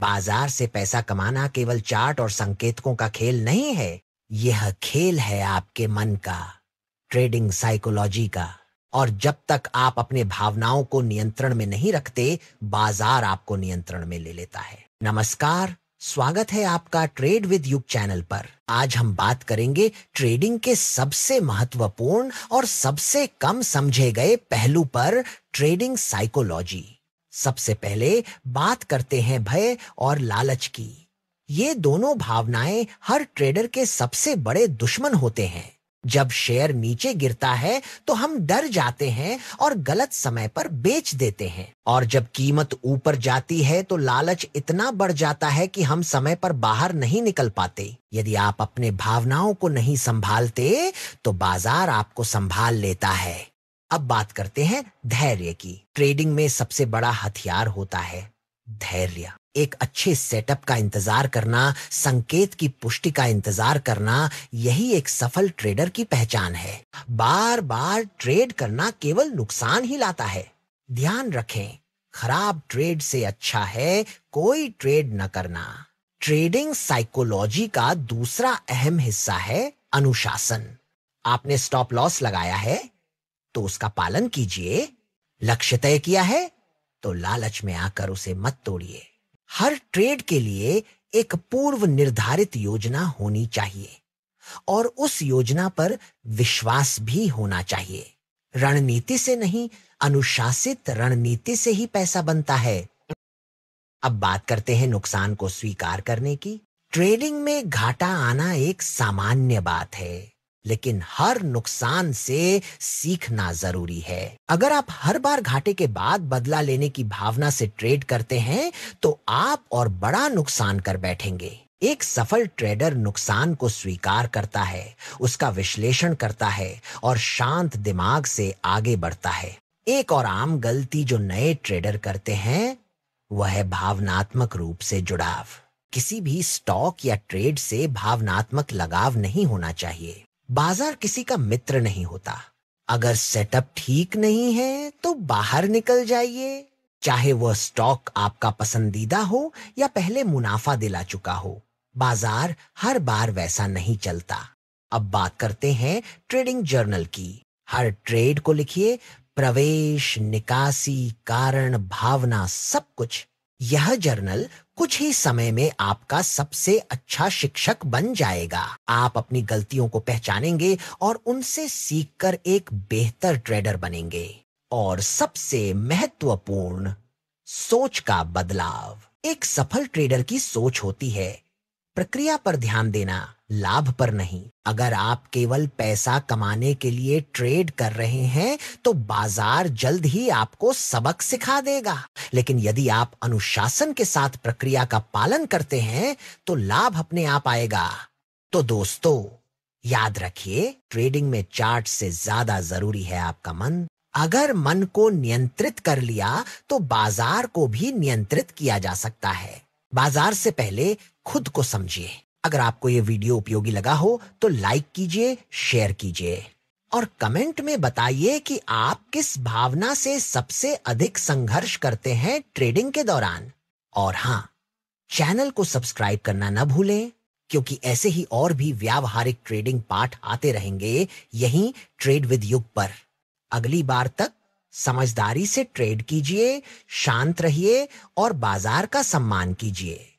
बाजार से पैसा कमाना केवल चार्ट और संकेतकों का खेल नहीं है, यह खेल है आपके मन का, ट्रेडिंग साइकोलॉजी का। और जब तक आप अपने भावनाओं को नियंत्रण में नहीं रखते, बाजार आपको नियंत्रण में ले लेता है। नमस्कार, स्वागत है आपका ट्रेड विद युग चैनल पर। आज हम बात करेंगे ट्रेडिंग के सबसे महत्वपूर्ण और सबसे कम समझे गए पहलू पर, ट्रेडिंग साइकोलॉजी। सबसे पहले बात करते हैं भय और लालच की। ये दोनों भावनाएं हर ट्रेडर के सबसे बड़े दुश्मन होते हैं। जब शेयर नीचे गिरता है तो हम डर जाते हैं और गलत समय पर बेच देते हैं, और जब कीमत ऊपर जाती है तो लालच इतना बढ़ जाता है कि हम समय पर बाहर नहीं निकल पाते। यदि आप अपने भावनाओं को नहीं संभालते तो बाजार आपको संभाल लेता है। अब बात करते हैं धैर्य की। ट्रेडिंग में सबसे बड़ा हथियार होता है धैर्य। एक अच्छे सेटअप का इंतजार करना, संकेत की पुष्टि का इंतजार करना, यही एक सफल ट्रेडर की पहचान है। बार बार ट्रेड करना केवल नुकसान ही लाता है। ध्यान रखें, खराब ट्रेड से अच्छा है कोई ट्रेड न करना। ट्रेडिंग साइकोलॉजी का दूसरा अहम हिस्सा है अनुशासन। आपने स्टॉप लॉस लगाया है तो उसका पालन कीजिए। लक्ष्य तय किया है तो लालच में आकर उसे मत तोड़िए। हर ट्रेड के लिए एक पूर्व निर्धारित योजना होनी चाहिए और उस योजना पर विश्वास भी होना चाहिए। रणनीति से नहीं, अनुशासित रणनीति से ही पैसा बनता है। अब बात करते हैं नुकसान को स्वीकार करने की। ट्रेडिंग में घाटा आना एक सामान्य बात है, लेकिन हर नुकसान से सीखना जरूरी है। अगर आप हर बार घाटे के बाद बदला लेने की भावना से ट्रेड करते हैं तो आप और बड़ा नुकसान कर बैठेंगे। एक सफल ट्रेडर नुकसान को स्वीकार करता है, उसका विश्लेषण करता है और शांत दिमाग से आगे बढ़ता है। एक और आम गलती जो नए ट्रेडर करते हैं वह है भावनात्मक रूप से जुड़ाव। किसी भी स्टॉक या ट्रेड से भावनात्मक लगाव नहीं होना चाहिए। बाजार किसी का मित्र नहीं होता। अगर सेटअप ठीक नहीं है तो बाहर निकल जाइए, चाहे वह स्टॉक आपका पसंदीदा हो या पहले मुनाफा दिला चुका हो। बाजार हर बार वैसा नहीं चलता। अब बात करते हैं ट्रेडिंग जर्नल की। हर ट्रेड को लिखिए, प्रवेश, निकासी, कारण, भावना, सब कुछ। यह जर्नल कुछ ही समय में आपका सबसे अच्छा शिक्षक बन जाएगा। आप अपनी गलतियों को पहचानेंगे और उनसे सीखकर एक बेहतर ट्रेडर बनेंगे। और सबसे महत्वपूर्ण, सोच का बदलाव। एक सफल ट्रेडर की सोच होती है प्रक्रिया पर ध्यान देना, लाभ पर नहीं। अगर आप केवल पैसा कमाने के लिए ट्रेड कर रहे हैं तो बाजार जल्द ही आपको सबक सिखा देगा। लेकिन यदि आप अनुशासन के साथ प्रक्रिया का पालन करते हैं तो लाभ अपने आप आएगा। तो दोस्तों, याद रखिए, ट्रेडिंग में चार्ट से ज्यादा जरूरी है आपका मन। अगर मन को नियंत्रित कर लिया तो बाजार को भी नियंत्रित किया जा सकता है। बाजार से पहले खुद को समझिए। अगर आपको ये वीडियो उपयोगी लगा हो तो लाइक कीजिए, शेयर कीजिए और कमेंट में बताइए कि आप किस भावना से सबसे अधिक संघर्ष करते हैं ट्रेडिंग के दौरान। और हाँ, चैनल को सब्सक्राइब करना न भूलें, क्योंकि ऐसे ही और भी व्यावहारिक ट्रेडिंग पाठ आते रहेंगे यहीं ट्रेड विद युग पर। अगली बार तक समझदारी से ट्रेड कीजिए, शांत रहिए और बाजार का सम्मान कीजिए।